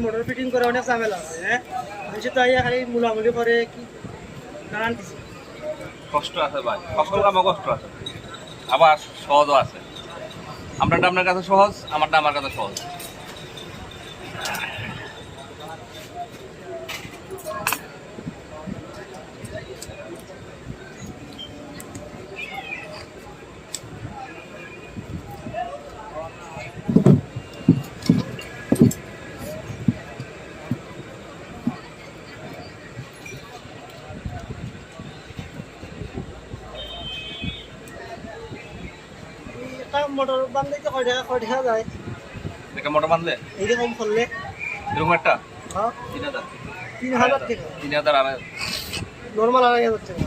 Motor fitting করে অনেক ঝামেলা হয়। হ্যাঁ বেশি তো আইয়া খালি মুলামুলি করে কি নানান কিছু কষ্ট আছে ভাই, সকল কামে কষ্ট আছে, আবার সহজও আছে। আপনারটা আপনার কাছে সহজ, আমারটা আমার কাছে সহজ। একটা মোটর বান্ধে কয় টাকা যায় একটা মোটর বাঁধলে এইরকম করলে এরকম একটা হ্যাঁ 3000 3,000 টাকা 3000 আর নর্মাল 2,500 টাকা।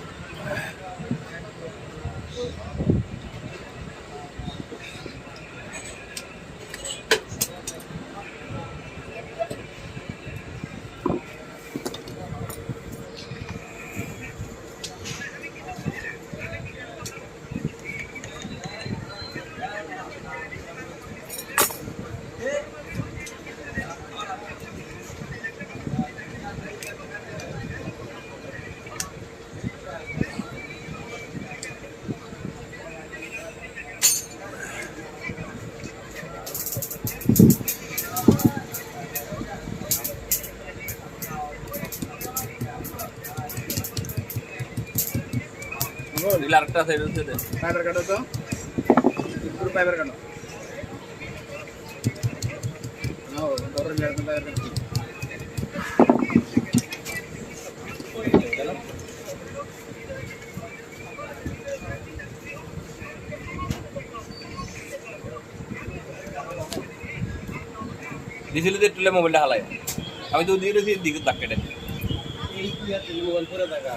নীল আরেকটা সাইড হচ্ছে দে ফাইবার কাটো তো পুরো ফাইবার কাটো নাও ধরে নিয়ে ফাইবার কাটো দিছিল যে টুলে মোবাইলটা হালাই, আমি তো দিয়ে দিয়েছি দিকে দাগ কেটে। এই কি আর মোবাইল করে দেখা